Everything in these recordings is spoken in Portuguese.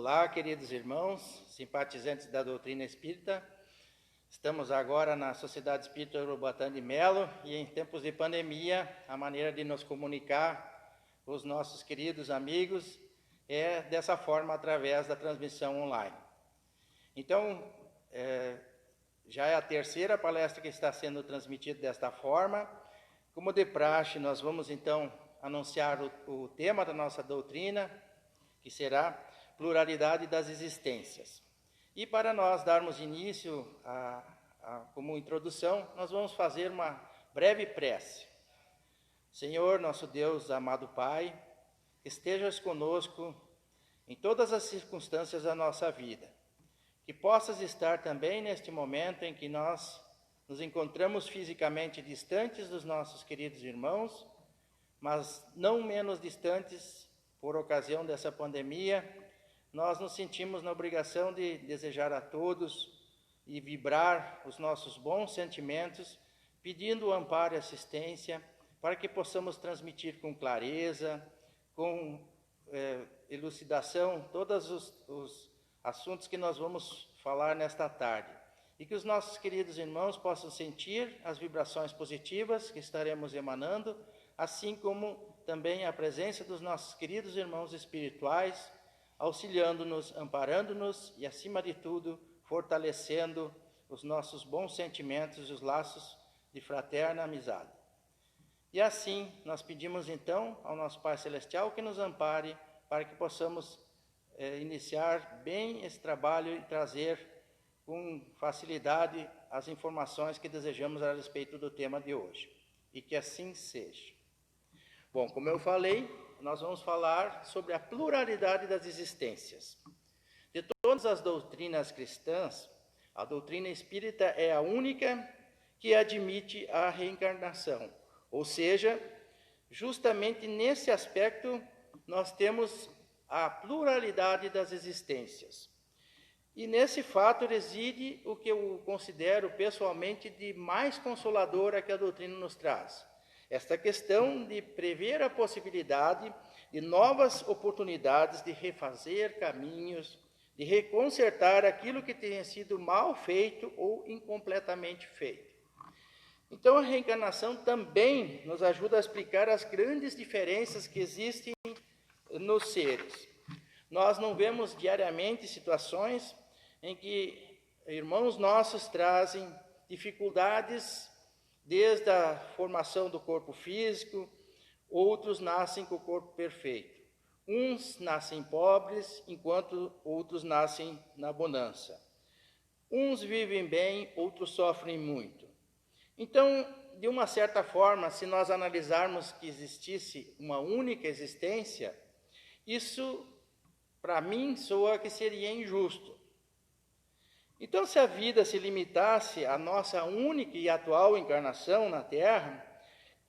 Olá, queridos irmãos, simpatizantes da doutrina espírita. Estamos agora na Sociedade Espírita Urubatã de Melo e em tempos de pandemia, a maneira de nos comunicar com os nossos queridos amigos é dessa forma, através da transmissão online. Então, já é a terceira palestra que está sendo transmitida desta forma. Como de praxe, nós vamos então anunciar o tema da nossa doutrina, que será pluralidade das existências. E para nós darmos início como introdução, nós vamos fazer uma breve prece. Senhor, nosso Deus, amado Pai, estejas conosco em todas as circunstâncias da nossa vida. Que possas estar também neste momento em que nós nos encontramos fisicamente distantes dos nossos queridos irmãos, mas não menos distantes por ocasião dessa pandemia. Nós nos sentimos na obrigação de desejar a todos e vibrar os nossos bons sentimentos, pedindo o amparo e assistência, para que possamos transmitir com clareza, com elucidação, todos os assuntos que nós vamos falar nesta tarde. E que os nossos queridos irmãos possam sentir as vibrações positivas que estaremos emanando, assim como também a presença dos nossos queridos irmãos espirituais, auxiliando-nos, amparando-nos e, acima de tudo, fortalecendo os nossos bons sentimentos e os laços de fraterna amizade. E assim, nós pedimos então ao nosso Pai Celestial que nos ampare para que possamos iniciar bem esse trabalho e trazer com facilidade as informações que desejamos a respeito do tema de hoje. E que assim seja. Bom, como eu falei, nós vamos falar sobre a pluralidade das existências. De todas as doutrinas cristãs, a doutrina espírita é a única que admite a reencarnação. Ou seja, justamente nesse aspecto, nós temos a pluralidade das existências. E nesse fato reside o que eu considero pessoalmente de mais consoladora que a doutrina nos traz. Esta questão de prever a possibilidade de novas oportunidades de refazer caminhos, de reconsertar aquilo que tenha sido mal feito ou incompletamente feito. Então, a reencarnação também nos ajuda a explicar as grandes diferenças que existem nos seres. Nós não vemos diariamente situações em que irmãos nossos trazem dificuldades desde a formação do corpo físico, outros nascem com o corpo perfeito. Uns nascem pobres, enquanto outros nascem na bonança. Uns vivem bem, outros sofrem muito. Então, de uma certa forma, se nós analisarmos que existisse uma única existência, isso, para mim, soa que seria injusto. Então, se a vida se limitasse à nossa única e atual encarnação na Terra,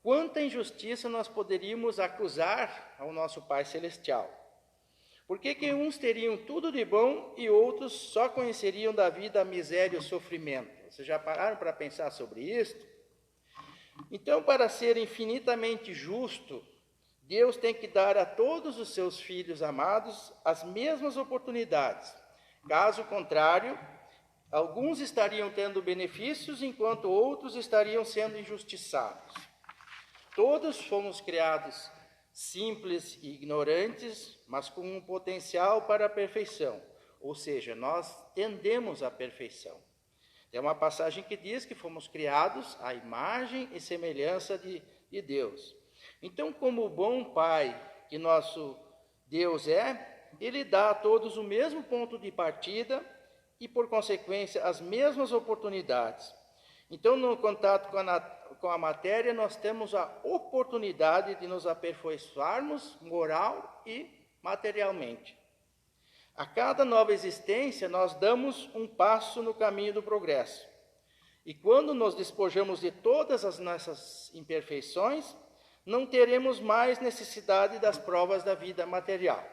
quanta injustiça nós poderíamos acusar ao nosso Pai Celestial? Por que uns teriam tudo de bom e outros só conheceriam da vida a miséria e o sofrimento? Vocês já pararam para pensar sobre isso? Então, para ser infinitamente justo, Deus tem que dar a todos os seus filhos amados as mesmas oportunidades. Caso contrário, alguns estariam tendo benefícios, enquanto outros estariam sendo injustiçados. Todos fomos criados simples e ignorantes, mas com um potencial para a perfeição. Ou seja, nós tendemos à perfeição. Tem uma passagem que diz que fomos criados à imagem e semelhança de Deus. Então, como o bom Pai que nosso Deus é, Ele dá a todos o mesmo ponto de partida e, por consequência, as mesmas oportunidades. Então, no contato com a matéria, nós temos a oportunidade de nos aperfeiçoarmos moral e materialmente. A cada nova existência, nós damos um passo no caminho do progresso. E quando nos despojamos de todas as nossas imperfeições, não teremos mais necessidade das provas da vida material.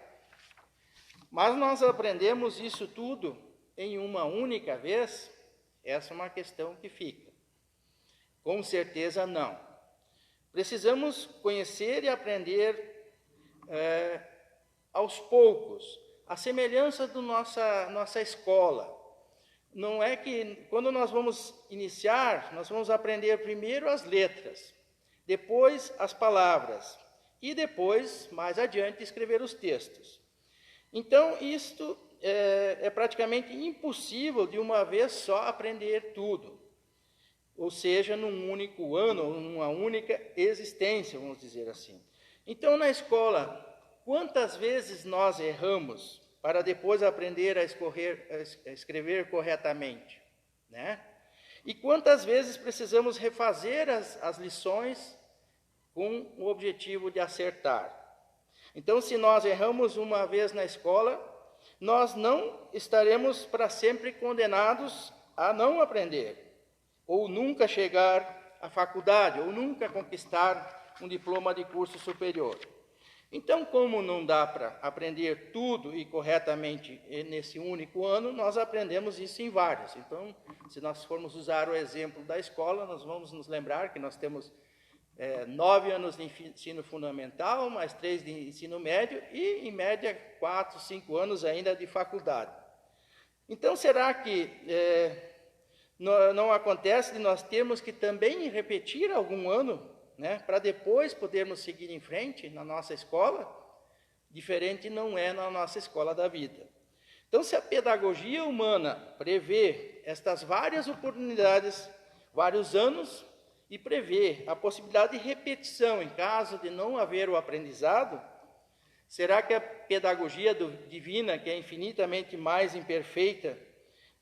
Mas nós aprendemos isso tudo em uma única vez? Essa é uma questão que fica. Com certeza não. Precisamos conhecer e aprender aos poucos, a semelhança da nossa escola. Não é que, quando nós vamos iniciar, nós vamos aprender primeiro as letras, depois as palavras, e depois, mais adiante, escrever os textos. Então, isto é praticamente impossível de uma vez só aprender tudo, ou seja, num único ano, ou numa única existência, vamos dizer assim. Então, na escola, quantas vezes nós erramos para depois aprender a escrever corretamente, né? E quantas vezes precisamos refazer as lições com o objetivo de acertar? Então, se nós erramos uma vez na escola, nós não estaremos para sempre condenados a não aprender, ou nunca chegar à faculdade, ou nunca conquistar um diploma de curso superior. Então, como não dá para aprender tudo e corretamente nesse único ano, nós aprendemos isso em vários. Então, se nós formos usar o exemplo da escola, nós vamos nos lembrar que nós temos 9 anos de ensino fundamental, mais 3 de ensino médio e, em média, 4, 5 anos ainda de faculdade. Então, será que não acontece de nós termos que também repetir algum ano, né, para depois podermos seguir em frente na nossa escola? Diferente não é na nossa escola da vida. Então, se a pedagogia humana prevê estas várias oportunidades, vários anos, e prevê a possibilidade de repetição em caso de não haver o aprendizado, será que a pedagogia divina, que é infinitamente mais imperfeita,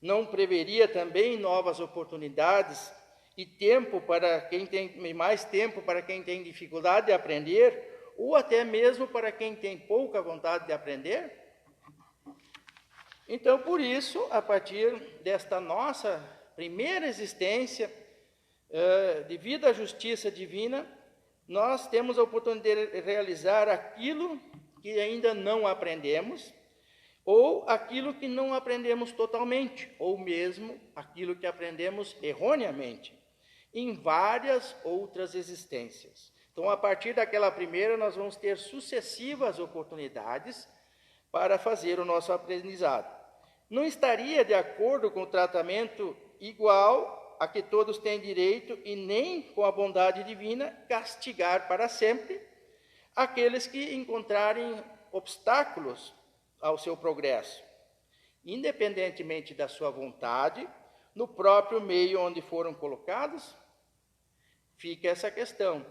não preveria também novas oportunidades e tempo para quem tem mais tempo para quem tem dificuldade de aprender, ou até mesmo para quem tem pouca vontade de aprender? Então, por isso, a partir desta nossa primeira existência, devido à justiça divina, nós temos a oportunidade de realizar aquilo que ainda não aprendemos, ou aquilo que não aprendemos totalmente, ou mesmo aquilo que aprendemos erroneamente, em várias outras existências. Então, a partir daquela primeira, nós vamos ter sucessivas oportunidades para fazer o nosso aprendizado. Não estaria de acordo com o tratamento igual a que todos têm direito, e nem com a bondade divina castigar para sempre aqueles que encontrarem obstáculos ao seu progresso, independentemente da sua vontade, no próprio meio onde foram colocados? Fica essa questão.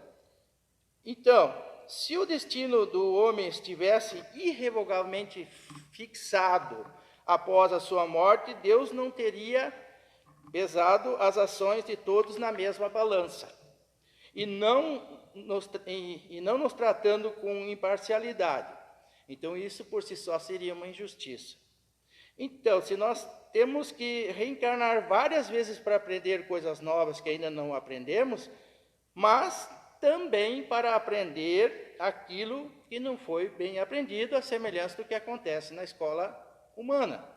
Então, se o destino do homem estivesse irrevogavelmente fixado após a sua morte, Deus não teria pesado as ações de todos na mesma balança, e não nos tratando com imparcialidade. Então, isso por si só seria uma injustiça. Então, se nós temos que reencarnar várias vezes para aprender coisas novas que ainda não aprendemos, mas também para aprender aquilo que não foi bem aprendido, a semelhança do que acontece na escola humana.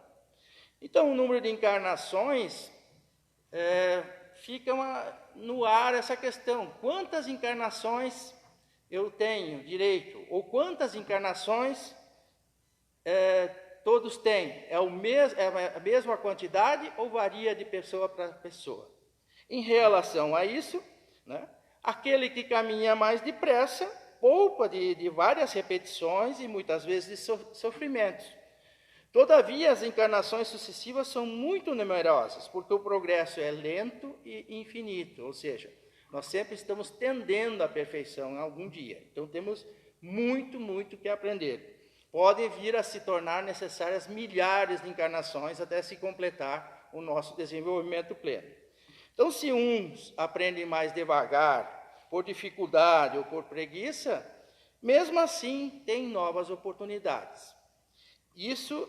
Então, o número de encarnações fica no ar essa questão. Quantas encarnações eu tenho direito? Ou quantas encarnações todos têm? É a mesma quantidade ou varia de pessoa para pessoa? Em relação a isso, né, aquele que caminha mais depressa poupa de várias repetições e muitas vezes de sofrimentos. Todavia, as encarnações sucessivas são muito numerosas, porque o progresso é lento e infinito, ou seja, nós sempre estamos tendendo à perfeição em algum dia. Então, temos muito que aprender. Podem vir a se tornar necessárias milhares de encarnações até se completar o nosso desenvolvimento pleno. Então, se uns aprendem mais devagar, por dificuldade ou por preguiça, mesmo assim, têm novas oportunidades. Isso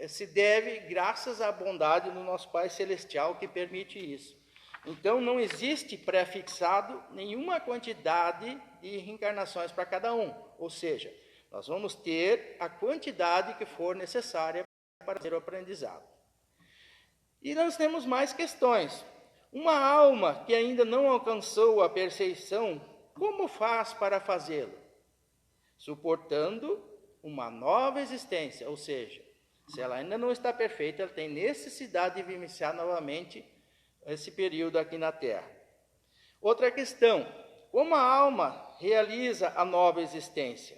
se deve graças à bondade do nosso Pai Celestial que permite isso. Então, não existe pré-fixado nenhuma quantidade de reencarnações para cada um. Ou seja, nós vamos ter a quantidade que for necessária para fazer o aprendizado. E nós temos mais questões. Uma alma que ainda não alcançou a perfeição, como faz para fazê-lo? Suportando uma nova existência, ou seja, se ela ainda não está perfeita, ela tem necessidade de vivenciar novamente esse período aqui na Terra. Outra questão, como a alma realiza a nova existência?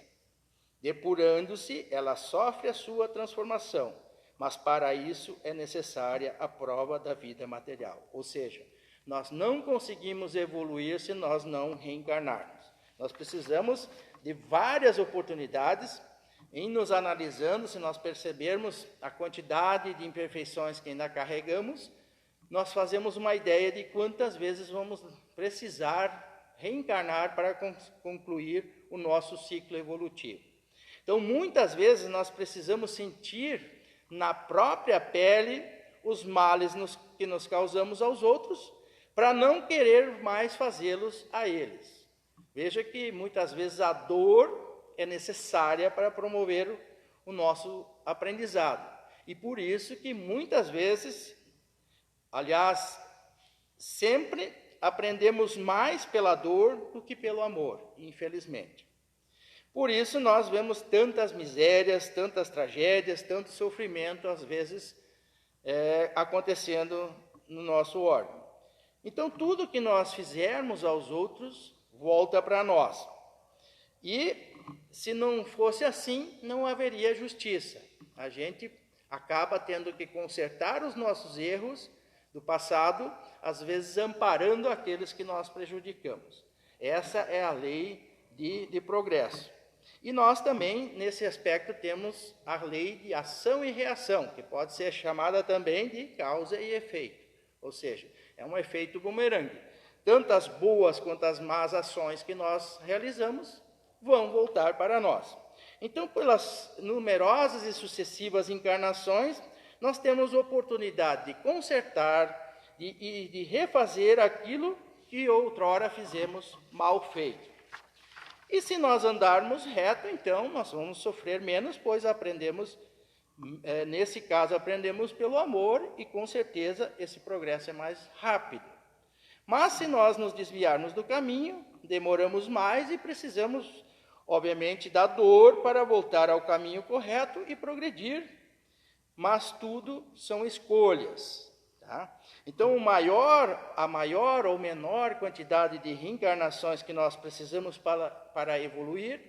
Depurando-se, ela sofre a sua transformação, mas para isso é necessária a prova da vida material. Ou seja, nós não conseguimos evoluir se nós não reencarnarmos. Nós precisamos de várias oportunidades em nos analisando, se nós percebermos a quantidade de imperfeições que ainda carregamos, nós fazemos uma ideia de quantas vezes vamos precisar reencarnar para concluir o nosso ciclo evolutivo. Então, muitas vezes nós precisamos sentir na própria pele os males que nos causamos aos outros, para não querer mais fazê-los a eles. Veja que muitas vezes a dor é necessária para promover o nosso aprendizado. E por isso que muitas vezes, aliás, sempre aprendemos mais pela dor do que pelo amor, infelizmente. Por isso nós vemos tantas misérias, tantas tragédias, tanto sofrimento, às vezes, acontecendo no nosso órgão. Então, tudo que nós fizermos aos outros, volta para nós. E, se não fosse assim, não haveria justiça. A gente acaba tendo que consertar os nossos erros do passado, às vezes amparando aqueles que nós prejudicamos. Essa é a lei de progresso. E nós também, nesse aspecto, temos a lei de ação e reação, que pode ser chamada também de causa e efeito. Ou seja, é um efeito bumerangue. Tanto as boas quanto as más ações que nós realizamos vão voltar para nós. Então, pelas numerosas e sucessivas encarnações, nós temos oportunidade de consertar e de refazer aquilo que outrora fizemos mal feito. E se nós andarmos reto, então nós vamos sofrer menos, pois aprendemos, nesse caso, aprendemos pelo amor e com certeza esse progresso é mais rápido. Mas se nós nos desviarmos do caminho, demoramos mais e precisamos, obviamente, da dor para voltar ao caminho correto e progredir, mas tudo são escolhas. Tá? Então, a maior ou menor quantidade de reencarnações que nós precisamos para evoluir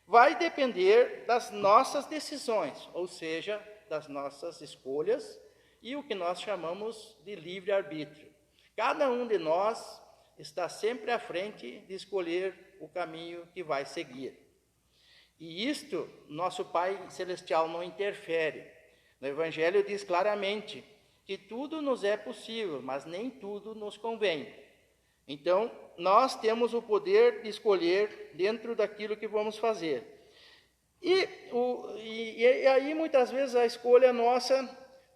vai depender das nossas decisões, ou seja, das nossas escolhas e o que nós chamamos de livre-arbítrio. Cada um de nós está sempre à frente de escolher o caminho que vai seguir. E isto, nosso Pai Celestial não interfere. No Evangelho diz claramente que tudo nos é possível, mas nem tudo nos convém. Então, nós temos o poder de escolher dentro daquilo que vamos fazer. E aí, muitas vezes, a escolha nossa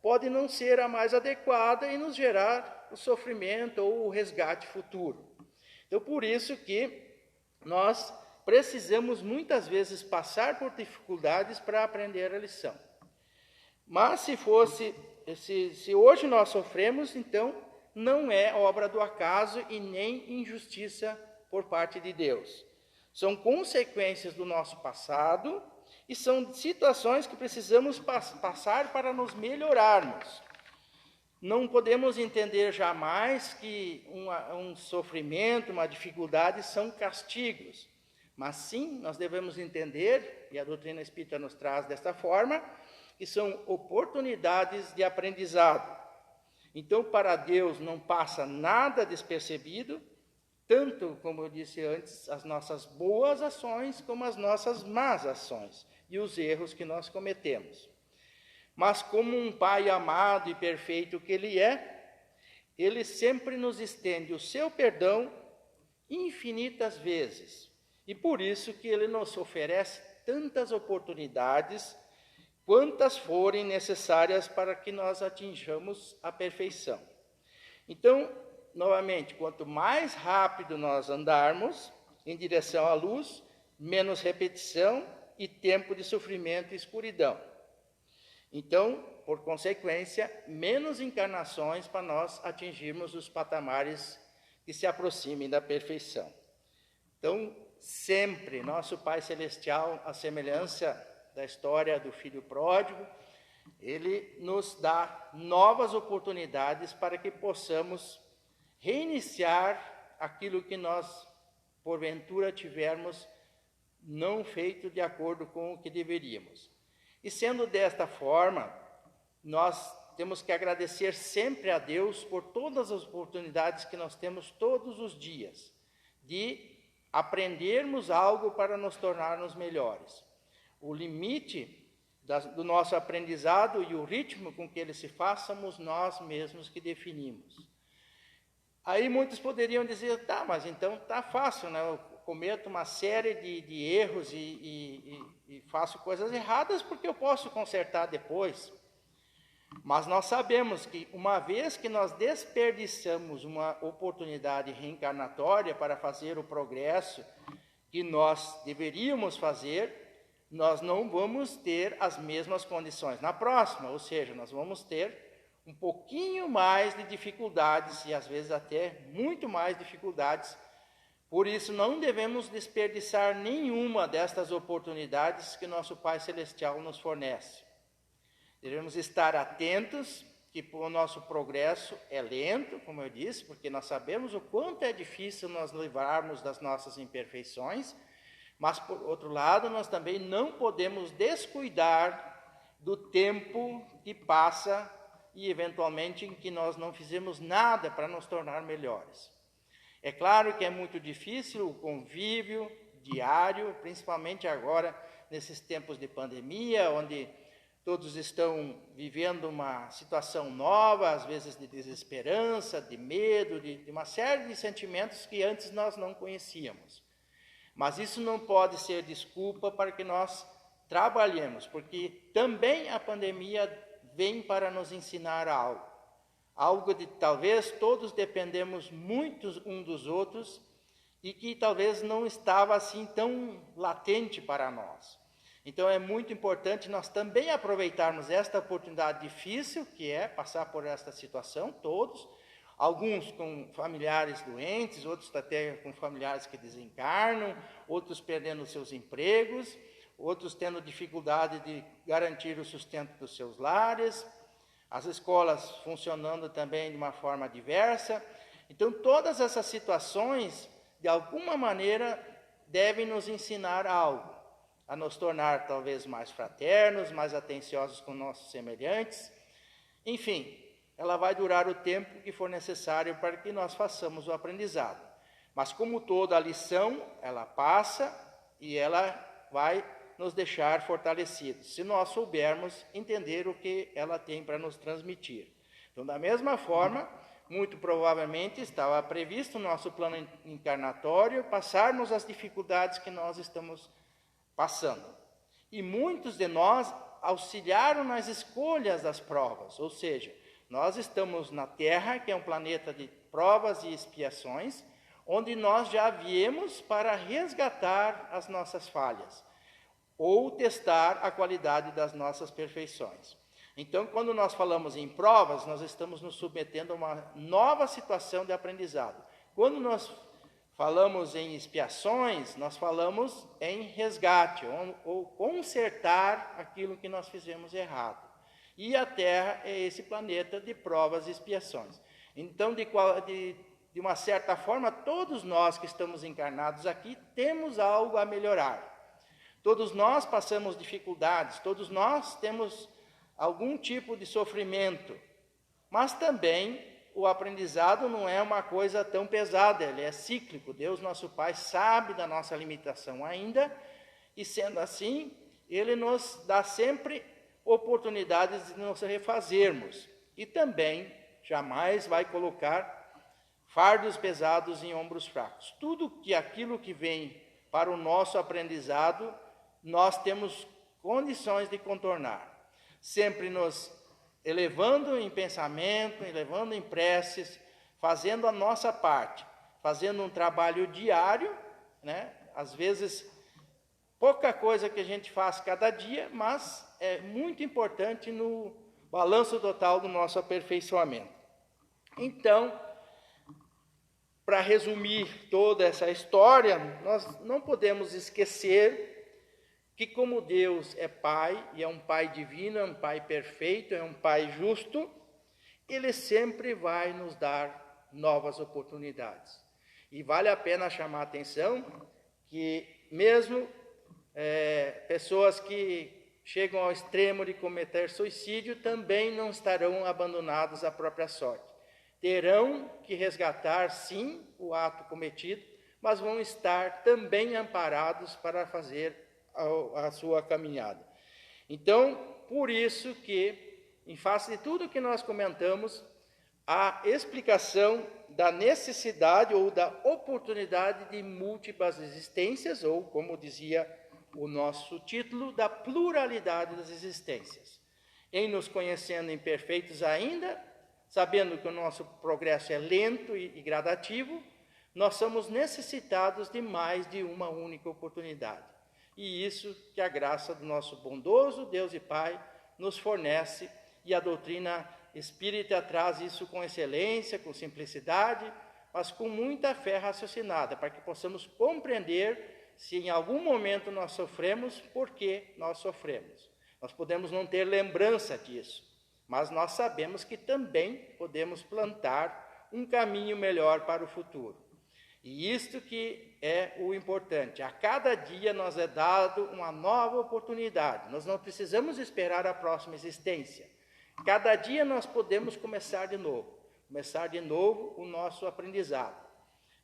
pode não ser a mais adequada e nos gerar o sofrimento ou o resgate futuro. Então, por isso que nós precisamos muitas vezes passar por dificuldades para aprender a lição. Mas se hoje nós sofremos, então não é obra do acaso e nem injustiça por parte de Deus. São consequências do nosso passado e são situações que precisamos passar para nos melhorarmos. Não podemos entender jamais que um sofrimento, uma dificuldade são castigos. Mas sim, nós devemos entender, e a doutrina espírita nos traz desta forma, que são oportunidades de aprendizado. Então, para Deus não passa nada despercebido, tanto, como eu disse antes, as nossas boas ações como as nossas más ações e os erros que nós cometemos. Mas como um Pai amado e perfeito que Ele é, Ele sempre nos estende o seu perdão infinitas vezes. E por isso que Ele nos oferece tantas oportunidades, quantas forem necessárias para que nós atinjamos a perfeição. Então, novamente, quanto mais rápido nós andarmos em direção à luz, menos repetição e tempo de sofrimento e escuridão. Então, por consequência, menos encarnações para nós atingirmos os patamares que se aproximem da perfeição. Então, sempre, nosso Pai Celestial, à semelhança da história do filho pródigo, ele nos dá novas oportunidades para que possamos reiniciar aquilo que nós, porventura, tivermos não feito de acordo com o que deveríamos. E sendo desta forma, nós temos que agradecer sempre a Deus por todas as oportunidades que nós temos todos os dias, de aprendermos algo para nos tornarmos melhores. O limite do nosso aprendizado e o ritmo com que ele se faz, somos nós mesmos que definimos. Aí muitos poderiam dizer, tá, mas então tá fácil, né? Eu cometo uma série de erros e faço coisas erradas porque eu posso consertar depois. Mas nós sabemos que uma vez que nós desperdiçamos uma oportunidade reencarnatória para fazer o progresso que nós deveríamos fazer, nós não vamos ter as mesmas condições na próxima, ou seja, nós vamos ter um pouquinho mais de dificuldades e às vezes até muito mais dificuldades. Por isso não devemos desperdiçar nenhuma destas oportunidades que nosso Pai Celestial nos fornece. Devemos estar atentos que o nosso progresso é lento, como eu disse, porque nós sabemos o quanto é difícil nós livrarmos das nossas imperfeições, mas, por outro lado, nós também não podemos descuidar do tempo que passa e, eventualmente, em que nós não fizemos nada para nos tornar melhores. É claro que é muito difícil o convívio diário, principalmente agora, nesses tempos de pandemia, onde todos estão vivendo uma situação nova, às vezes de desesperança, de medo, de uma série de sentimentos que antes nós não conhecíamos. Mas isso não pode ser desculpa para que nós trabalhemos, porque também a pandemia vem para nos ensinar algo. Algo de talvez todos dependemos muito um dos outros e que talvez não estava assim tão latente para nós. Então é muito importante nós também aproveitarmos esta oportunidade difícil, que é passar por esta situação, todos, alguns com familiares doentes, outros até com familiares que desencarnam, outros perdendo seus empregos, outros tendo dificuldade de garantir o sustento dos seus lares, as escolas funcionando também de uma forma diversa. Então todas essas situações, de alguma maneira, devem nos ensinar algo, a nos tornar talvez mais fraternos, mais atenciosos com nossos semelhantes. Enfim, ela vai durar o tempo que for necessário para que nós façamos o aprendizado. Mas como toda a lição, ela passa e ela vai nos deixar fortalecidos, se nós soubermos entender o que ela tem para nos transmitir. Então, da mesma forma, muito provavelmente estava previsto no nosso plano encarnatório passarmos as dificuldades que nós estamos passando. E muitos de nós auxiliaram nas escolhas das provas, ou seja, nós estamos na Terra, que é um planeta de provas e expiações, onde nós já viemos para resgatar as nossas falhas, ou testar a qualidade das nossas perfeições. Então, quando nós falamos em provas, nós estamos nos submetendo a uma nova situação de aprendizado. Quando nós falamos em expiações, nós falamos em resgate, ou consertar aquilo que nós fizemos errado. E a Terra é esse planeta de provas e expiações. Então, de uma certa forma, todos nós que estamos encarnados aqui temos algo a melhorar. Todos nós passamos dificuldades, todos nós temos algum tipo de sofrimento, mas também o aprendizado não é uma coisa tão pesada, ele é cíclico. Deus, nosso Pai, sabe da nossa limitação ainda, e sendo assim, Ele nos dá sempre oportunidades de nos refazermos, e também jamais vai colocar fardos pesados em ombros fracos. Tudo que aquilo que vem para o nosso aprendizado, nós temos condições de contornar, sempre nos elevando em pensamento, elevando em preces, fazendo a nossa parte, fazendo um trabalho diário, né? Às vezes, pouca coisa que a gente faz cada dia, mas é muito importante no balanço total do nosso aperfeiçoamento. Então, para resumir toda essa história, nós não podemos esquecer que como Deus é Pai, e é um Pai divino, é um Pai perfeito, é um Pai justo, Ele sempre vai nos dar novas oportunidades. E vale a pena chamar a atenção que mesmo pessoas que chegam ao extremo de cometer suicídio também não estarão abandonados à própria sorte. Terão que resgatar, sim, o ato cometido, mas vão estar também amparados para fazer a sua caminhada. Então, por isso que, em face de tudo que nós comentamos, a explicação da necessidade ou da oportunidade de múltiplas existências, ou, como dizia o nosso título, da pluralidade das existências. Em nos conhecendo imperfeitos ainda, sabendo que o nosso progresso é lento e gradativo, nós somos necessitados de mais de uma única oportunidade. E isso que a graça do nosso bondoso Deus e Pai nos fornece, e a doutrina espírita traz isso com excelência, com simplicidade, mas com muita fé raciocinada, para que possamos compreender se em algum momento nós sofremos, por que nós sofremos. Nós podemos não ter lembrança disso, mas nós sabemos que também podemos plantar um caminho melhor para o futuro. E isto que é o importante. A cada dia nos é dado uma nova oportunidade. Nós não precisamos esperar a próxima existência. Cada dia nós podemos começar de novo o nosso aprendizado.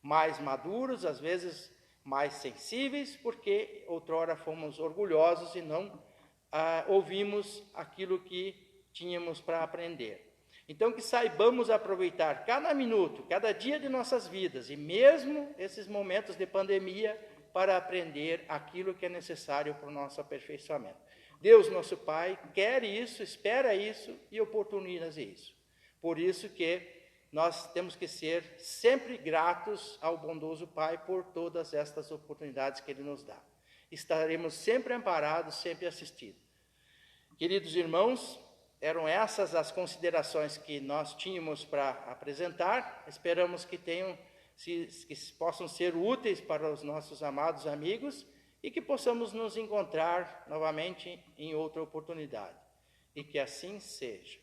Mais maduros, às vezes mais sensíveis, porque outrora fomos orgulhosos e não ouvimos aquilo que tínhamos para aprender. Então, que saibamos aproveitar cada minuto, cada dia de nossas vidas, e mesmo esses momentos de pandemia, para aprender aquilo que é necessário para o nosso aperfeiçoamento. Deus, nosso Pai, quer isso, espera isso e oportuniza isso. Por isso que nós temos que ser sempre gratos ao bondoso Pai por todas estas oportunidades que Ele nos dá. Estaremos sempre amparados, sempre assistidos. Queridos irmãos, eram essas as considerações que nós tínhamos para apresentar. Esperamos que possam ser úteis para os nossos amados amigos e que possamos nos encontrar novamente em outra oportunidade. E que assim seja.